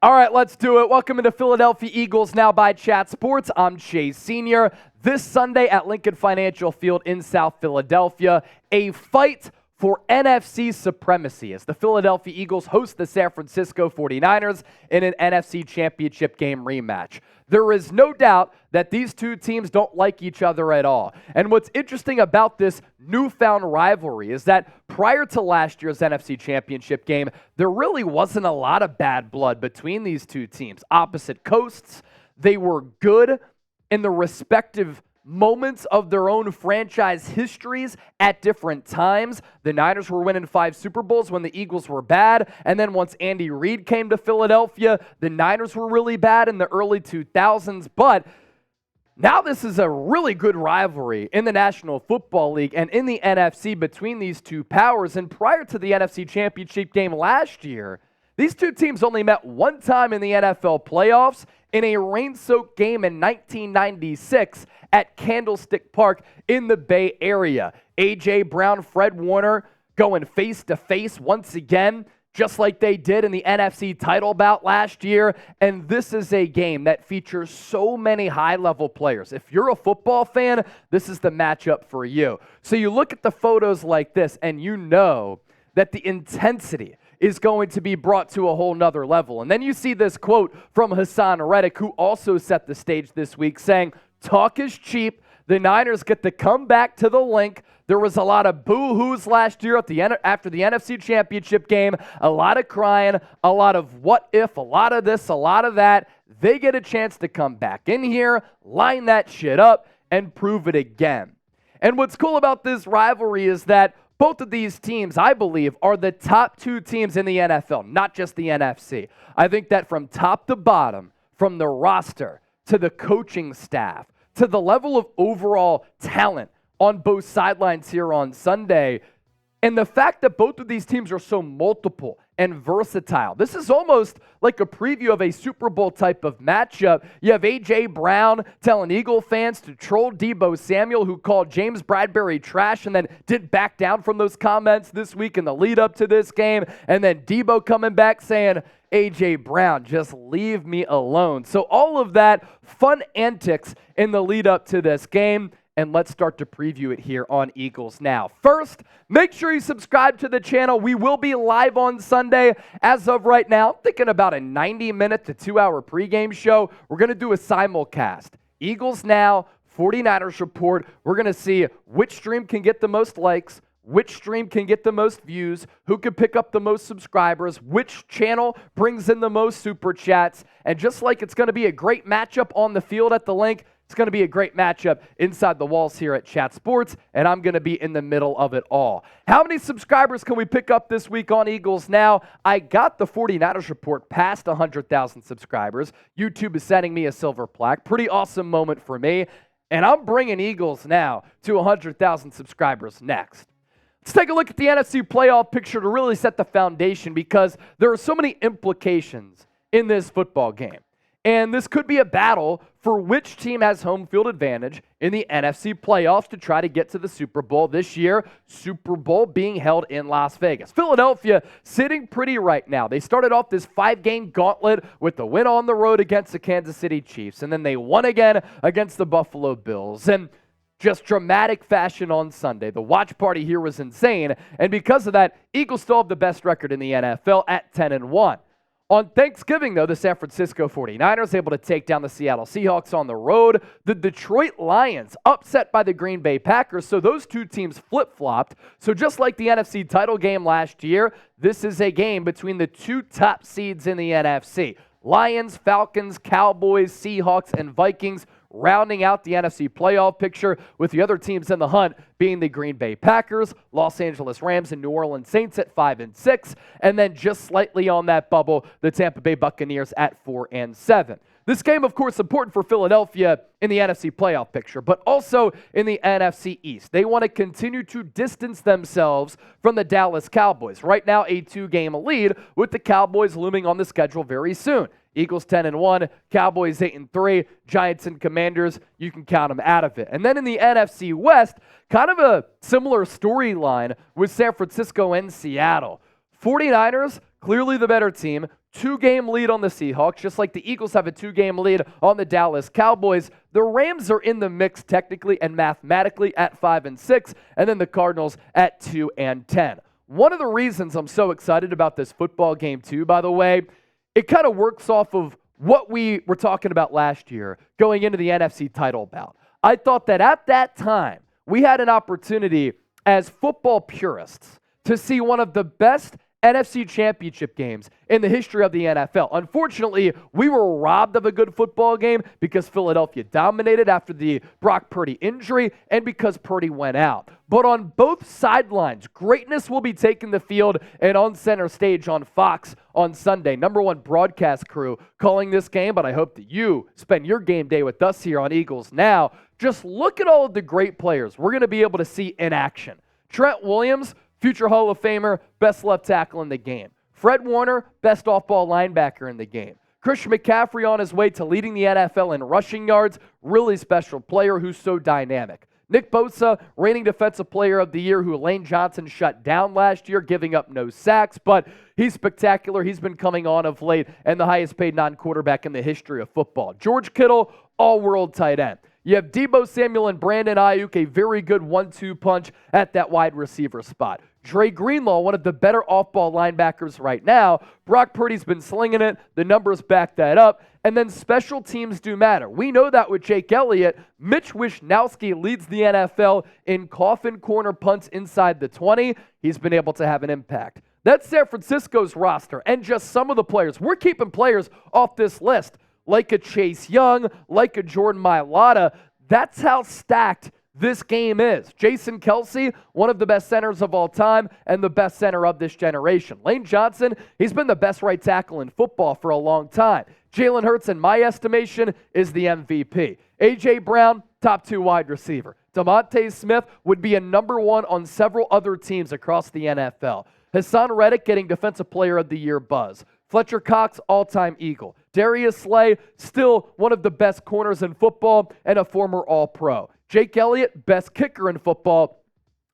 All right, let's do it. Welcome into Philadelphia Eagles Now by Chat Sports. I'm Chase Sr. This Sunday at Lincoln Financial Field in South Philadelphia, a fight for NFC supremacy as the Philadelphia Eagles host the San Francisco 49ers in an NFC Championship game rematch. There is no doubt that these two teams don't like each other at all. And what's interesting about this newfound rivalry is that prior to last year's NFC Championship game, there really wasn't a lot of bad blood between these two teams. Opposite coasts, they were good in the respective moments of their own franchise histories at different times. The Niners were winning 5 Super Bowls when the Eagles were bad, and then once Andy Reid came to Philadelphia, the Niners were really bad in the early 2000s, but now this is a really good rivalry in the National Football League and in the NFC between these two powers, and prior to the NFC Championship game last year, these two teams only met one time in the NFL playoffs in a rain-soaked game in 1996 at Candlestick Park in the Bay Area. A.J. Brown, Fred Warner going face-to-face once again, just like they did in the NFC title bout last year. And this is a game that features so many high-level players. If you're a football fan, this is the matchup for you. So you look at the photos like this, and you know that the intensity is going to be brought to a whole nother level. And then you see this quote from Hassan Reddick, who also set the stage this week, saying, "Talk is cheap. The Niners get to come back to the Link. There was a lot of boo-hoos last year after the NFC Championship game, a lot of crying, a lot of what if, a lot of this, a lot of that. They get a chance to come back in here, line that shit up, and prove it again." And what's cool about this rivalry is that both of these teams, I believe, are the top 2 teams in the NFL, not just the NFC. I think that from top to bottom, from the roster to the coaching staff, to the level of overall talent on both sidelines here on Sunday, and the fact that both of these teams are so multiple and versatile. This is almost like a preview of a Super Bowl type of matchup. You have A.J. Brown telling Eagle fans to troll Deebo Samuel, who called James Bradberry trash and then didn't back down from those comments this week in the lead up to this game. And then Deebo coming back saying, A.J. Brown, just leave me alone. So all of that fun antics in the lead up to this game. And let's start to preview it here on Eagles Now. First, make sure you subscribe to the channel. We will be live on Sunday. As of right now, I'm thinking about a 90-minute to 2-hour pregame show. We're going to do a simulcast. Eagles Now, 49ers Report. We're going to see which stream can get the most likes, which stream can get the most views, who can pick up the most subscribers, which channel brings in the most super chats. And just like it's going to be a great matchup on the field at the Link, it's going to be a great matchup inside the walls here at Chat Sports, and I'm going to be in the middle of it all. How many subscribers can we pick up this week on Eagles Now? I got the 49ers Report past 100,000 subscribers. YouTube is sending me a silver plaque. Pretty awesome moment for me, and I'm bringing Eagles Now to 100,000 subscribers next. Let's take a look at the NFC playoff picture to really set the foundation, because there are so many implications in this football game. And this could be a battle for which team has home field advantage in the NFC playoffs to try to get to the Super Bowl this year. Super Bowl being held in Las Vegas. Philadelphia sitting pretty right now. They started off this 5-game gauntlet with the win on the road against the Kansas City Chiefs, and then they won again against the Buffalo Bills. And just dramatic fashion on Sunday. The watch party here was insane, and because of that, Eagles still have the best record in the NFL at 10-1. On Thanksgiving, though, the San Francisco 49ers able to take down the Seattle Seahawks on the road. The Detroit Lions upset by the Green Bay Packers, so those two teams flip-flopped. So just like the NFC title game last year, this is a game between the 2 top seeds in the NFC. Lions, Falcons, Cowboys, Seahawks, and Vikings rounding out the NFC playoff picture, with the other teams in the hunt being the Green Bay Packers, Los Angeles Rams, and New Orleans Saints at 5-6, and then just slightly on that bubble, the Tampa Bay Buccaneers at 4-7. This game, of course, important for Philadelphia in the NFC playoff picture, but also in the NFC East. They want to continue to distance themselves from the Dallas Cowboys. Right now, a 2-game lead, with the Cowboys looming on the schedule very soon. Eagles 10-1, Cowboys 8-3, Giants and Commanders, you can count them out of it. And then in the NFC West, kind of a similar storyline with San Francisco and Seattle. 49ers clearly the better team, 2-game lead on the Seahawks, just like the Eagles have a 2-game lead on the Dallas Cowboys. The Rams are in the mix technically and mathematically at 5-6, and then the Cardinals at 2-10. One of the reasons I'm so excited about this football game too, by the way, it kind of works off of what we were talking about last year going into the NFC title bout. I thought that at that time, we had an opportunity as football purists to see one of the best NFC championship games in the history of the NFL. Unfortunately, we were robbed of a good football game because Philadelphia dominated after the Brock Purdy injury and because Purdy went out. But on both sidelines, greatness will be taking the field and on center stage on Fox on Sunday. Number one broadcast crew calling this game, but I hope that you spend your game day with us here on Eagles Now. Just look at all of the great players we're going to be able to see in action. Trent Williams, future Hall of Famer, best left tackle in the game. Fred Warner, best off-ball linebacker in the game. Christian McCaffrey on his way to leading the NFL in rushing yards, really special player who's so dynamic. Nick Bosa, reigning Defensive Player of the Year, who Lane Johnson shut down last year, giving up no sacks, but he's spectacular. He's been coming on of late and the highest paid non-quarterback in the history of football. George Kittle, all-world tight end. You have Deebo Samuel and Brandon Ayuk, a very good 1-2 punch at that wide receiver spot. Dre Greenlaw, one of the better off-ball linebackers right now. Brock Purdy's been slinging it. The numbers back that up. And then special teams do matter. We know that with Jake Elliott. Mitch Wishnowsky leads the NFL in coffin corner punts inside the 20. He's been able to have an impact. That's San Francisco's roster and just some of the players. We're keeping players off this list, like a Chase Young, like a Jordan Mailata. That's how stacked this game is. Jason Kelce, one of the best centers of all time and the best center of this generation. Lane Johnson, he's been the best right tackle in football for a long time. Jalen Hurts, in my estimation, is the MVP. A.J. Brown, top 2 wide receiver. DeMonte Smith would be a number 1 on several other teams across the NFL. Hassan Reddick getting Defensive Player of the Year buzz. Fletcher Cox, all-time Eagle. Darius Slay, still one of the best corners in football and a former All-Pro. Jake Elliott, best kicker in football.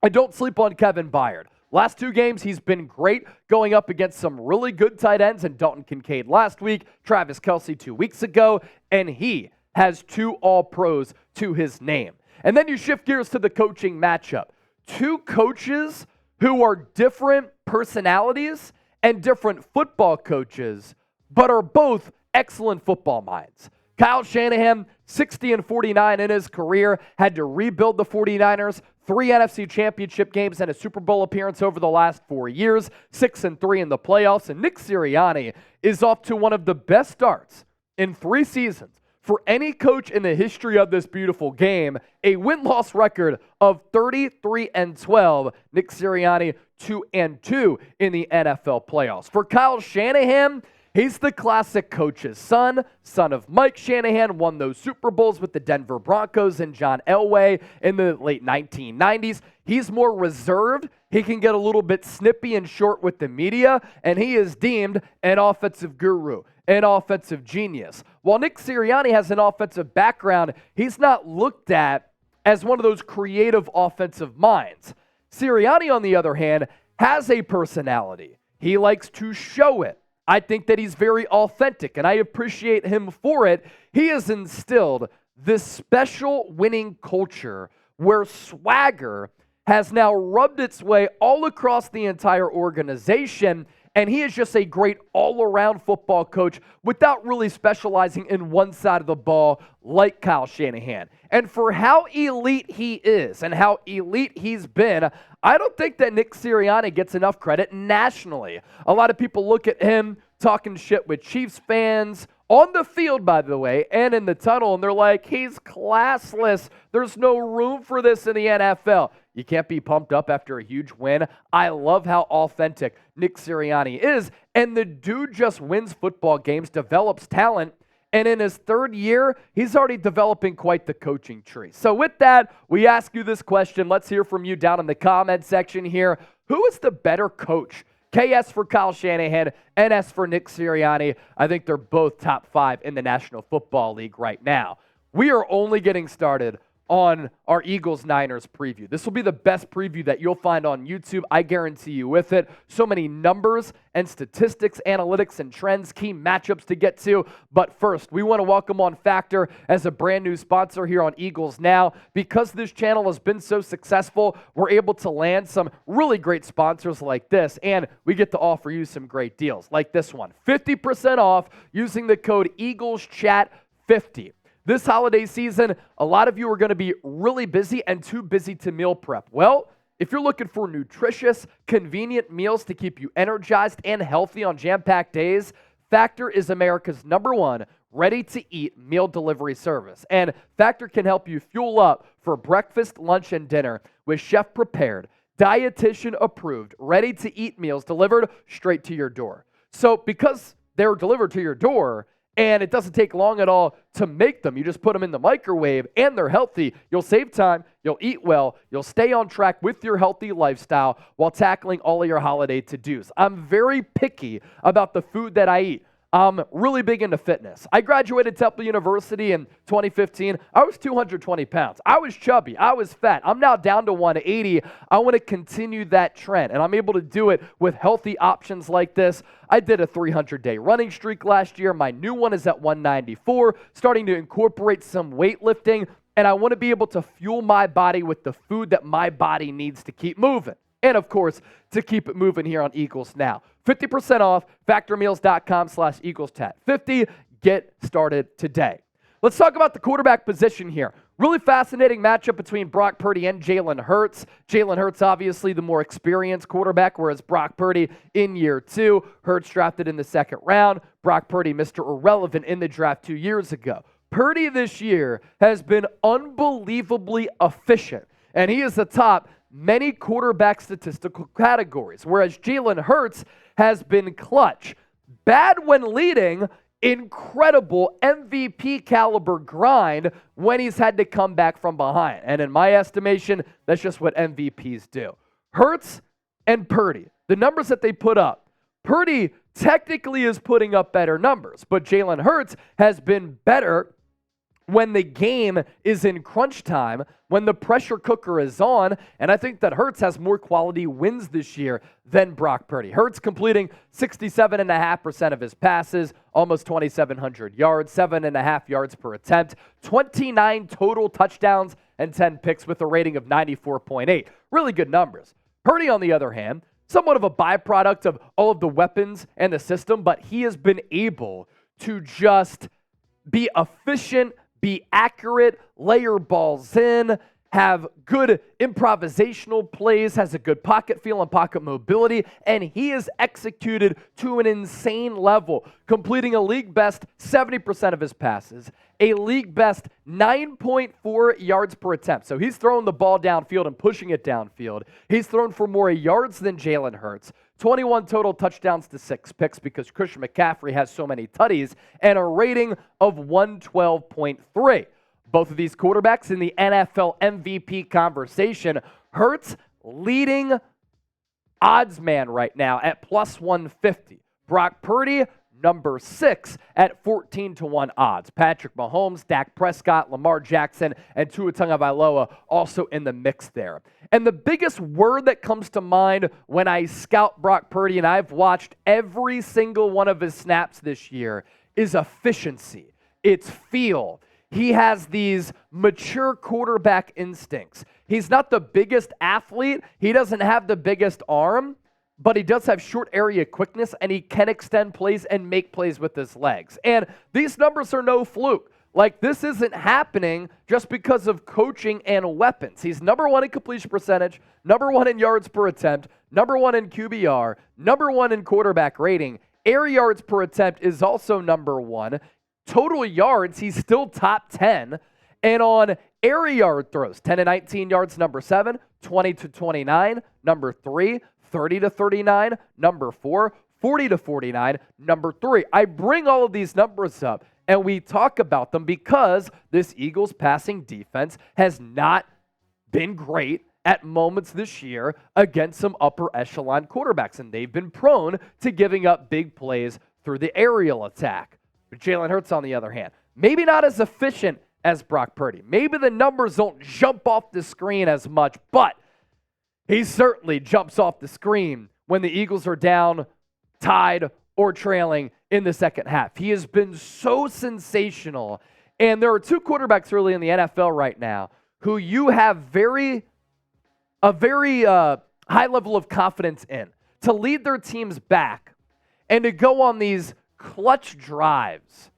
And don't sleep on Kevin Byard. Last 2 games, he's been great, going up against some really good tight ends, and Dalton Kincaid last week, Travis Kelce 2 weeks ago, and he has 2 All-Pros to his name. And then you shift gears to the coaching matchup. 2 coaches who are different personalities and different football coaches, but are both excellent football minds. Kyle Shanahan, 60-49 in his career, had to rebuild the 49ers, 3 NFC championship games and a Super Bowl appearance over the last 4 years, 6-3 in the playoffs. And Nick Sirianni is off to one of the best starts in 3 seasons for any coach in the history of this beautiful game. A win-loss record of 33-12. Nick Sirianni 2-2 in the NFL playoffs. For Kyle Shanahan, he's the classic coach's son of Mike Shanahan, won those Super Bowls with the Denver Broncos and John Elway in the late 1990s. He's more reserved. He can get a little bit snippy and short with the media, and he is deemed an offensive guru, an offensive genius. While Nick Sirianni has an offensive background, he's not looked at as one of those creative offensive minds. Sirianni, on the other hand, has a personality. He likes to show it. I think that he's very authentic, and I appreciate him for it. He has instilled this special winning culture where swagger has now rubbed its way all across the entire organization, and he is just a great all-around football coach without really specializing in one side of the ball like Kyle Shanahan. And for how elite he is and how elite he's been, I don't think that Nick Sirianni gets enough credit nationally. A lot of people look at him talking shit with Chiefs fans on the field, by the way, and in the tunnel, and they're like, he's classless. There's no room for this in the NFL. You can't be pumped up after a huge win. I love how authentic Nick Sirianni is, and the dude just wins football games, develops talent, and in his 3rd year, he's already developing quite the coaching tree. So with that, we ask you this question. Let's hear from you down in the comment section here. Who is the better coach? KS for Kyle Shanahan, NS for Nick Sirianni. I think they're both top 5 in the National Football League right now. We are only getting started on our Eagles-Niners preview. This will be the best preview that you'll find on YouTube. I guarantee you with it. So many numbers and statistics, analytics, and trends, key matchups to get to. But first, we want to welcome on Factor as a brand new sponsor here on Eagles Now. Because this channel has been so successful, we're able to land some really great sponsors like this, and we get to offer you some great deals like this one. 50% off using the code EaglesChat50. This holiday season, a lot of you are going to be really busy and too busy to meal prep. Well, if you're looking for nutritious, convenient meals to keep you energized and healthy on jam-packed days, Factor is America's #1 ready-to-eat meal delivery service. And Factor can help you fuel up for breakfast, lunch, and dinner with chef-prepared, dietitian-approved, ready-to-eat meals delivered straight to your door. So because they're delivered to your door, and it doesn't take long at all to make them. You just put them in the microwave, and they're healthy. You'll save time, you'll eat well, you'll stay on track with your healthy lifestyle while tackling all of your holiday to-dos. I'm very picky about the food that I eat. I'm really big into fitness. I graduated Temple University in 2015. I was 220 pounds. I was chubby. I was fat. I'm now down to 180. I want to continue that trend, and I'm able to do it with healthy options like this. I did a 300-day running streak last year. My new one is at 194, starting to incorporate some weightlifting, and I want to be able to fuel my body with the food that my body needs to keep moving. And, of course, to keep it moving here on Eagles Now. 50% off, factormeals.com/EaglesChat50. Get started today. Let's talk about the quarterback position here. Really fascinating matchup between Brock Purdy and Jalen Hurts. Jalen Hurts, obviously, the more experienced quarterback, whereas Brock Purdy in year 2. Hurts drafted in the 2nd round. Brock Purdy, Mr. Irrelevant in the draft 2 years ago. Purdy this year has been unbelievably efficient, and he is atop many quarterback statistical categories, whereas Jalen Hurts has been clutch. Bad when leading, incredible MVP caliber grind when he's had to come back from behind. And in my estimation, that's just what MVPs do. Hurts and Purdy, the numbers that they put up. Purdy technically is putting up better numbers, but Jalen Hurts has been better when the game is in crunch time, when the pressure cooker is on, and I think that Hurts has more quality wins this year than Brock Purdy. Hurts completing 67.5% of his passes, almost 2,700 yards, 7.5 yards per attempt, 29 total touchdowns, and 10 picks with a rating of 94.8. Really good numbers. Purdy, on the other hand, somewhat of a byproduct of all of the weapons and the system, but he has been able to just be efficient, be accurate, layer balls in, have good improvisational plays, has a good pocket feel and pocket mobility, and he is executed to an insane level, completing a league best 70% of his passes, a league best 9.4 yards per attempt. So he's throwing the ball downfield and pushing it downfield. He's thrown for more yards than Jalen Hurts. 21 total touchdowns to 6 picks because Christian McCaffrey has so many tutties, and a rating of 112.3. Both of these quarterbacks in the NFL MVP conversation. Hurts leading odds man right now at plus 150. Brock Purdy, number 6 at 14-1 odds. Patrick Mahomes, Dak Prescott, Lamar Jackson, and Tua Tagovailoa also in the mix there. And the biggest word that comes to mind when I scout Brock Purdy, and I've watched every single one of his snaps this year, is efficiency. It's feel. He has these mature quarterback instincts. He's not the biggest athlete. He doesn't have the biggest arm, but he does have short area quickness, and he can extend plays and make plays with his legs. And these numbers are no fluke. Like, this isn't happening just because of coaching and weapons. He's number 1 in completion percentage, number 1 in yards per attempt, number 1 in QBR, number 1 in quarterback rating. Air yards per attempt is also number 1. Total yards, he's still top 10. And on air yard throws, 10 to 19 yards, number 7, 20 to 29, number 3, 30 to 39, number 4, 40 to 49, number 3. I bring all of these numbers up, and we talk about them because this Eagles passing defense has not been great at moments this year against some upper echelon quarterbacks, and they've been prone to giving up big plays through the aerial attack. But Jalen Hurts, on the other hand, maybe not as efficient as Brock Purdy. Maybe the numbers don't jump off the screen as much, but he certainly jumps off the screen when the Eagles are down, tied, or trailing in the second half. He has been so sensational. And there are two quarterbacks really in the NFL right now who you have a very high level of confidence in to lead their teams back and to go on these clutch drives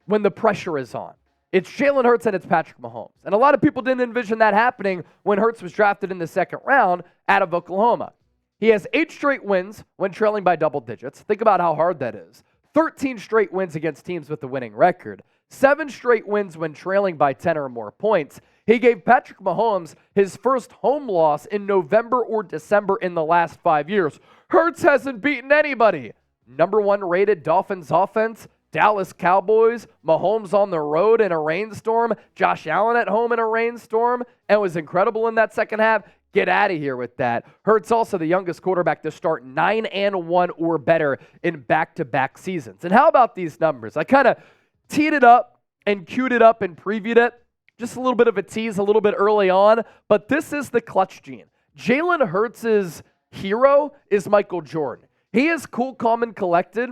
when the pressure is on. It's Jalen Hurts and it's Patrick Mahomes. And a lot of people didn't envision that happening when Hurts was drafted in the second round out of Oklahoma. He has 8 straight wins when trailing by double digits. Think about how hard that is. 13 straight wins against teams with a winning record. 7 straight wins when trailing by 10 or more points. He gave Patrick Mahomes his first home loss in November or December in the last 5 years. Hurts hasn't beaten anybody. Number 1 rated Dolphins offense, Dallas Cowboys, Mahomes on the road in a rainstorm, Josh Allen at home in a rainstorm, and was incredible in that second half. Get out of here with that. Hurts also the youngest quarterback to start 9-1 or better in back-to-back seasons. And how about these numbers? I kind of teed it up and queued it up and previewed it. Just a little bit of a tease a little bit early on, but this is the clutch gene. Jalen Hurts' hero is Michael Jordan. He is cool, calm, and collected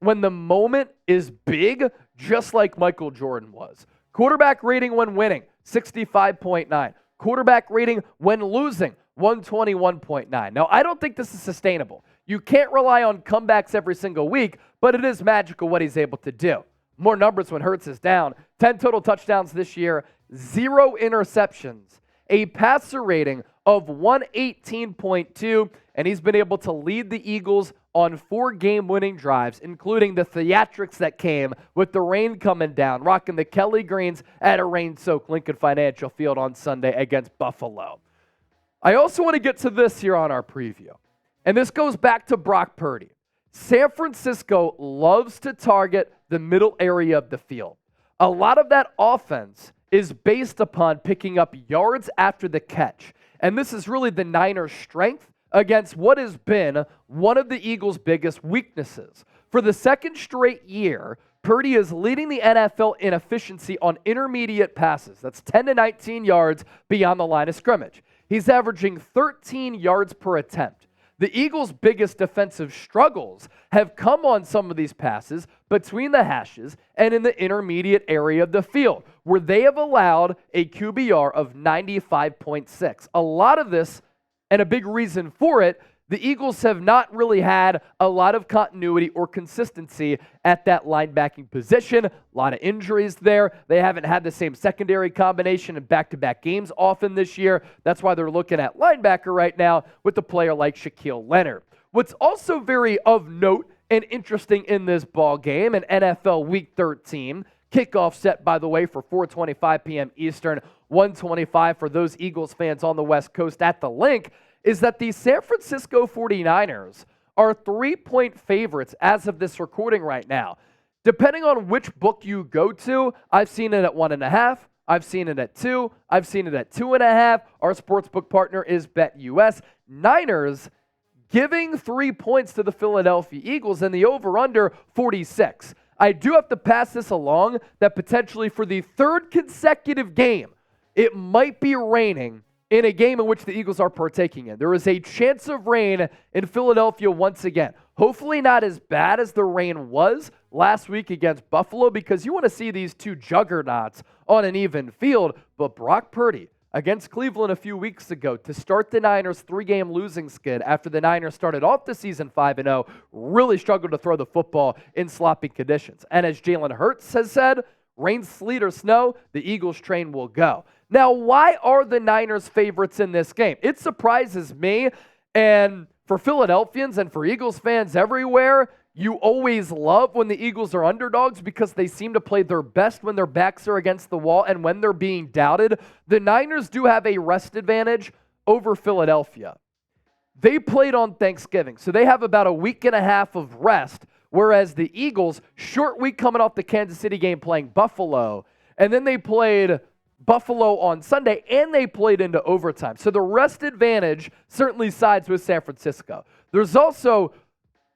when the moment is big, just like Michael Jordan was. Quarterback rating when winning, 65.9. Quarterback rating when losing, 121.9. Now, I don't think this is sustainable. You can't rely on comebacks every single week, but it is magical what he's able to do. More numbers when Hurts is down. 10 total touchdowns this year, 0 interceptions, a passer rating of 118.2, and he's been able to lead the Eagles on 4 game-winning drives, including the theatrics that came with the rain coming down, rocking the Kelly Greens at a rain-soaked Lincoln Financial Field on Sunday against Buffalo. I also want to get to this here on our preview, and this goes back to Brock Purdy. San Francisco loves to target the middle area of the field. A lot of that offense is based upon picking up yards after the catch, and this is really the Niners' strength against what has been one of the Eagles' biggest weaknesses. For the second straight year, Purdy is leading the NFL in efficiency on intermediate passes. That's 10 to 19 yards beyond the line of scrimmage. He's averaging 13 yards per attempt. The Eagles' biggest defensive struggles have come on some of these passes between the hashes and in the intermediate area of the field, where they have allowed a QBR of 95.6. A lot of this, and a big reason for it, the Eagles have not really had a lot of continuity or consistency at that linebacking position. A lot of injuries there. They haven't had the same secondary combination in back-to-back games often this year. That's why they're looking at linebacker right now with a player like Shaquille Leonard. What's also very of note and interesting in this ball game, an NFL Week 13, kickoff set, by the way, for 4:25 p.m. Eastern, 1:25 for those Eagles fans on the West Coast at the link, is that the San Francisco 49ers are 3-point favorites as of this recording right now. Depending on which book you go to, I've seen it at 1.5, I've seen it at 2, I've seen it at 2.5. Our sportsbook partner is BetUS. Niners giving 3 points to the Philadelphia Eagles and the over-under 46. I do have to pass this along that potentially for the 3rd consecutive game, it might be raining in a game in which the Eagles are partaking in. There is a chance of rain in Philadelphia once again. Hopefully not as bad as the rain was last week against Buffalo, because you want to see these two juggernauts on an even field. But Brock Purdy against Cleveland a few weeks ago to start the Niners' 3-game losing skid after the Niners started off the season 5-0, really struggled to throw the football in sloppy conditions. And as Jalen Hurts has said, rain, sleet, or snow, the Eagles train will go. Now, why are the Niners favorites in this game? It surprises me, and for Philadelphians and for Eagles fans everywhere, you always love when the Eagles are underdogs because they seem to play their best when their backs are against the wall and when they're being doubted. The Niners do have a rest advantage over Philadelphia. They played on Thanksgiving, so they have about a week and a half of rest, whereas the Eagles, short week coming off the Kansas City game playing Buffalo, and then they played Buffalo on Sunday, and they played into overtime. So the rest advantage certainly sides with San Francisco. There's also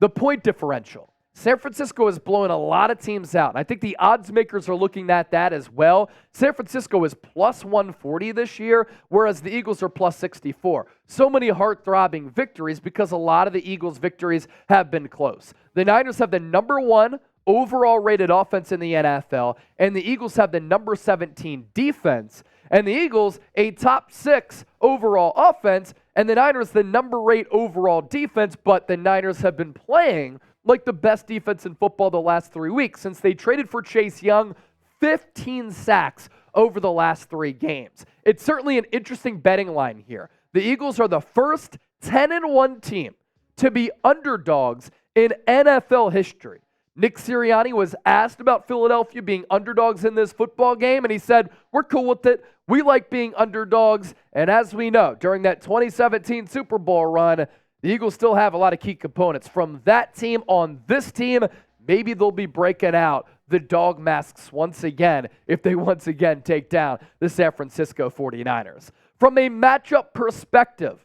the point differential. San Francisco is blowing a lot of teams out. I think the odds makers are looking at that as well. San Francisco is plus 140 this year, whereas the Eagles are plus 64. So many heart-throbbing victories because a lot of the Eagles' victories have been close. The Niners have the number 1 overall rated offense in the NFL, and the Eagles have the number 17 defense. And the Eagles, a top 6 overall offense, and the Niners, the number 8 overall defense, but the Niners have been playing like the best defense in football the last 3 weeks. Since they traded for Chase Young, 15 sacks over the last 3 games. It's certainly an interesting betting line here. The Eagles are the first 10-1 team to be underdogs in NFL history. Nick Sirianni was asked about Philadelphia being underdogs in this football game, and he said, we're cool with it. We like being underdogs. And as we know, during that 2017 Super Bowl run, the Eagles still have a lot of key components from that team on this team. Maybe they'll be breaking out the dog masks once again if they once again take down the San Francisco 49ers. From a matchup perspective,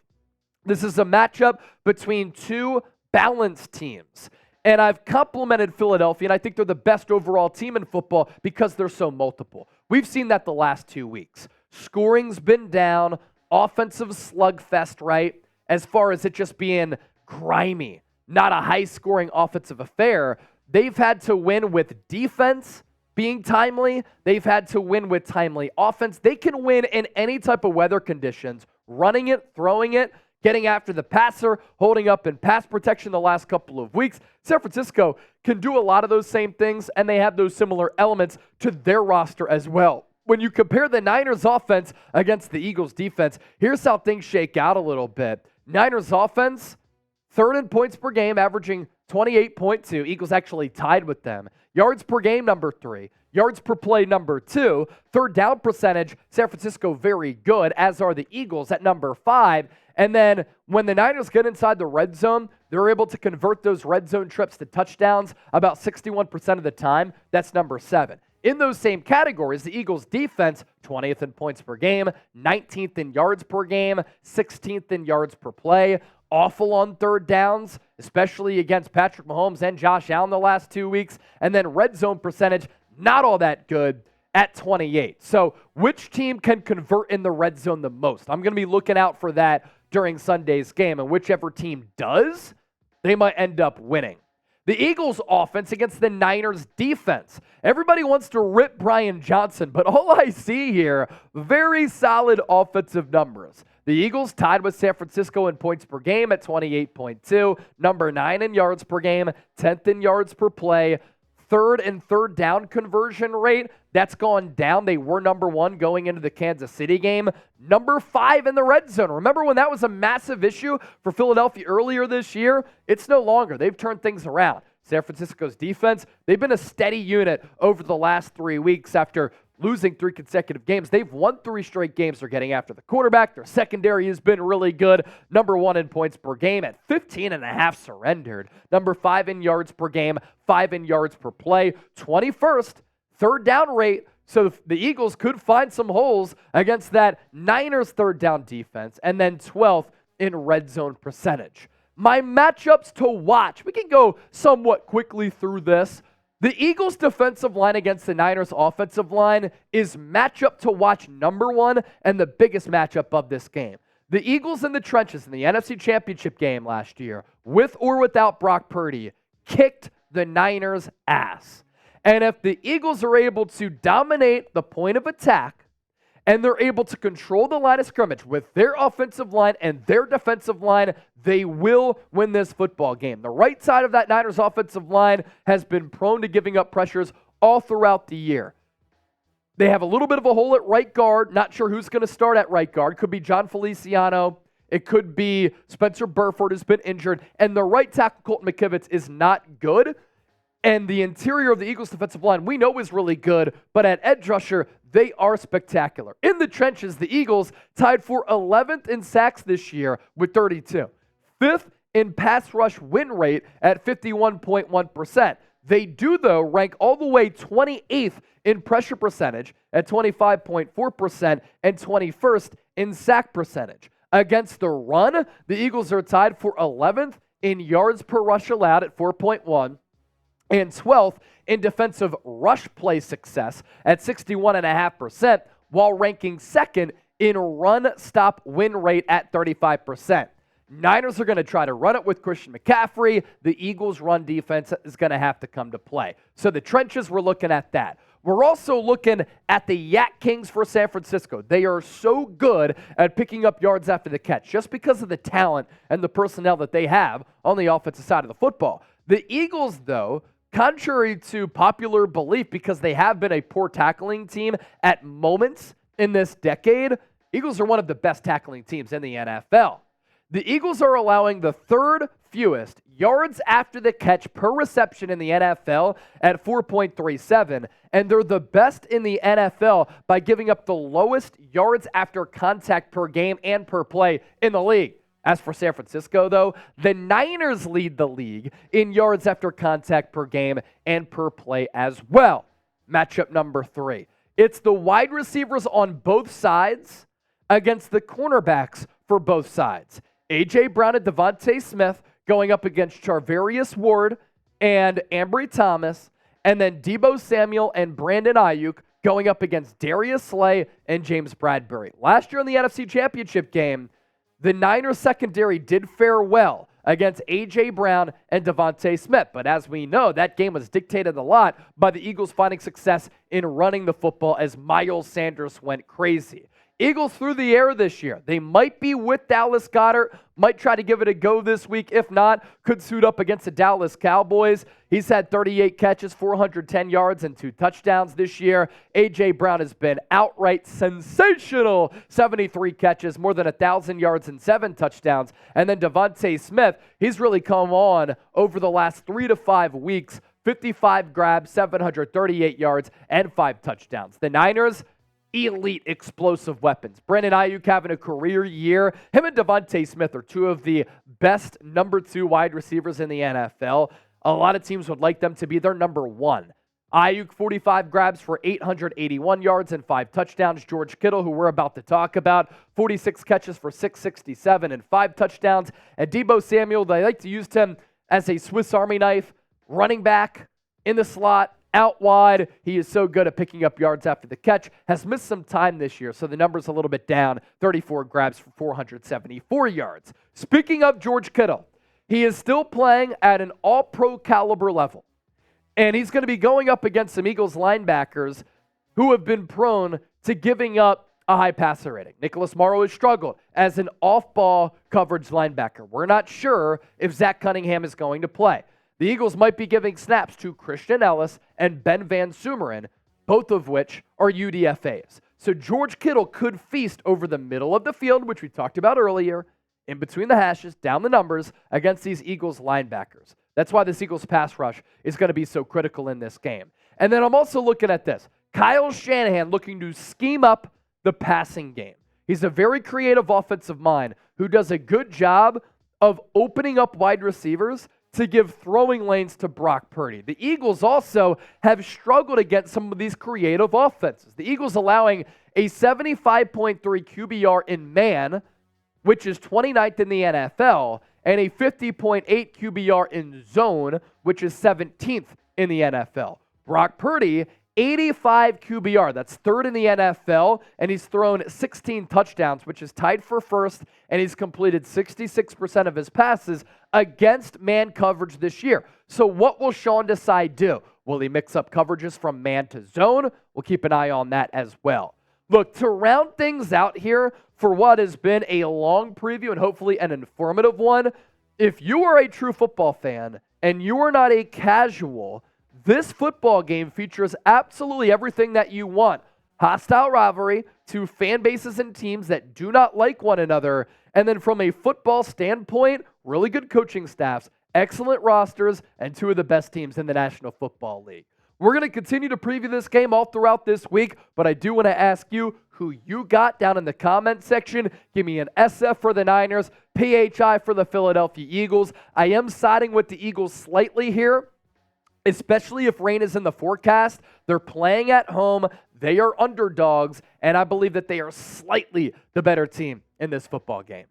this is a matchup between 2 balanced teams. And I've complimented Philadelphia, and I think they're the best overall team in football because they're so multiple. We've seen that the last 2 weeks. Scoring's been down, offensive slugfest, right? As far as it just being grimy, not a high-scoring offensive affair. They've had to win with defense being timely. They've had to win with timely offense. They can win in any type of weather conditions, running it, throwing it, getting after the passer, holding up in pass protection the last couple of weeks. San Francisco can do a lot of those same things, and they have those similar elements to their roster as well. When you compare the Niners offense against the Eagles defense, here's how things shake out a little bit. Niners offense, 3rd in points per game, averaging 28.2. Eagles actually tied with them. Yards per game, number 3. Yards per play, number 2. 3rd down percentage, San Francisco very good, as are the Eagles at number 5. And then when the Niners get inside the red zone, they're able to convert those red zone trips to touchdowns about 61% of the time. That's number 7. In those same categories, the Eagles' defense, 20th in points per game, 19th in yards per game, 16th in yards per play. Awful on 3rd downs, especially against Patrick Mahomes and Josh Allen the last 2 weeks. And then red zone percentage, not all that good at 28. So which team can convert in the red zone the most? I'm going to be looking out for that during Sunday's game. And whichever team does, they might end up winning. The Eagles' offense against the Niners' defense. Everybody wants to rip Brian Johnson, but all I see here, very solid offensive numbers. The Eagles tied with San Francisco in points per game at 28.2, number 9 in yards per game, 10th in yards per play, 3rd and 3rd down conversion rate. That's gone down. They were number 1 going into the Kansas City game. Number 5 in the red zone. Remember when that was a massive issue for Philadelphia earlier this year? It's no longer. They've turned things around. San Francisco's defense, they've been a steady unit over the last 3 weeks after losing 3 consecutive games. They've won 3 straight games. They're getting after the quarterback. Their secondary has been really good. Number 1 in points per game at 15.5 surrendered. Number 5 in yards per game, 5 in yards per play. 21st, 3rd down rate. So the Eagles could find some holes against that Niners 3rd down defense. And then 12th in red zone percentage. My matchups to watch. We can go somewhat quickly through this. The Eagles' defensive line against the Niners' offensive line is matchup to watch number 1 and the biggest matchup of this game. The Eagles in the trenches in the NFC Championship game last year, with or without Brock Purdy, kicked the Niners' ass. And if the Eagles are able to dominate the point of attack, and they're able to control the line of scrimmage with their offensive line and their defensive line, they will win this football game. The right side of that Niners offensive line has been prone to giving up pressures all throughout the year. They have a little bit of a hole at right guard. Not sure who's going to start at right guard. Could be John Feliciano. It could be Spencer Burford, who's been injured. And the right tackle, Colton McKivitz, is not good. And the interior of the Eagles' defensive line, we know is really good, but at edge rusher, they are spectacular. In the trenches, the Eagles tied for 11th in sacks this year with 32. 5th in pass rush win rate at 51.1%. They do, though, rank all the way 28th in pressure percentage at 25.4% and 21st in sack percentage. Against the run, the Eagles are tied for 11th in yards per rush allowed at 4.1. and 12th in defensive rush play success at 61.5%, while ranking second in run stop win rate at 35%. Niners are going to try to run it with Christian McCaffrey. The Eagles' run defense is going to have to come to play. So the trenches, we're looking at that. We're also looking at the Yak Kings for San Francisco. They are so good at picking up yards after the catch just because of the talent and the personnel that they have on the offensive side of the football. The Eagles, though, contrary to popular belief, because they have been a poor tackling team at moments in this decade, Eagles are one of the best tackling teams in the NFL. The Eagles are allowing the third fewest yards after the catch per reception in the NFL at 4.37, and they're the best in the NFL by giving up the lowest yards after contact per game and per play in the league. As for San Francisco, though, the Niners lead the league in yards after contact per game and per play as well. Matchup number 3. It's the wide receivers on both sides against the cornerbacks for both sides. A.J. Brown and Devontae Smith going up against Charvarius Ward and Ambry Thomas, and then Deebo Samuel and Brandon Ayuk going up against Darius Slay and James Bradbury. Last year in the NFC Championship game, the Niners secondary did fare well against A.J. Brown and Devontae Smith, but as we know, that game was dictated a lot by the Eagles finding success in running the football as Miles Sanders went crazy. Eagles through the air this year. They might be with Dallas Goedert, might try to give it a go this week. If not, could suit up against the Dallas Cowboys. He's had 38 catches, 410 yards, and 2 touchdowns this year. A.J. Brown has been outright sensational. 73 catches, more than 1,000 yards, and 7 touchdowns. And then Devontae Smith, he's really come on over the last 3 to 5 weeks. 55 grabs, 738 yards, and 5 touchdowns. The Niners, elite explosive weapons. Brandon Ayuk having a career year. Him and Devontae Smith are 2 of the best number 2 wide receivers in the NFL. A lot of teams would like them to be their number 1. Ayuk, 45 grabs for 881 yards and 5 touchdowns. George Kittle, who we're about to talk about, 46 catches for 667 and 5 touchdowns. And Deebo Samuel, they like to use him as a Swiss Army knife, running back in the slot, out wide. He is so good at picking up yards after the catch. Has missed some time this year, so the number's a little bit down. 34 grabs for 474 yards. Speaking of George Kittle, he is still playing at an all-pro caliber level. And he's going to be going up against some Eagles linebackers who have been prone to giving up a high passer rating. Nicholas Morrow has struggled as an off-ball coverage linebacker. We're not sure if Zach Cunningham is going to play. The Eagles might be giving snaps to Christian Ellis and Ben Van Sumeren, both of which are UDFAs. So George Kittle could feast over the middle of the field, which we talked about earlier, in between the hashes, down the numbers, against these Eagles linebackers. That's why this Eagles pass rush is going to be so critical in this game. And then I'm also looking at this. Kyle Shanahan looking to scheme up the passing game. He's a very creative offensive mind who does a good job of opening up wide receivers to give throwing lanes to Brock Purdy. The Eagles also have struggled against some of these creative offenses. The Eagles allowing a 75.3 QBR in man, which is 29th in the NFL, and a 50.8 QBR in zone, which is 17th in the NFL. Brock Purdy, 85 QBR. That's 3rd in the NFL, and he's thrown 16 touchdowns, which is tied for 1st, and he's completed 66% of his passes against man coverage this year. So what will Sean Desai do? Will he mix up coverages from man to zone? We'll keep an eye on that as well. Look, to round things out here for what has been a long preview and hopefully an informative one, if you are a true football fan and you are not a casual, this football game features absolutely everything that you want. Hostile rivalry to fan bases and teams that do not like one another. And then from a football standpoint, really good coaching staffs, excellent rosters, and 2 of the best teams in the National Football League. We're going to continue to preview this game all throughout this week, but I do want to ask you who you got down in the comment section. Give me an SF for the Niners, PHI for the Philadelphia Eagles. I am siding with the Eagles slightly here, especially if rain is in the forecast. They're playing at home. They are underdogs, and I believe that they are slightly the better team in this football game.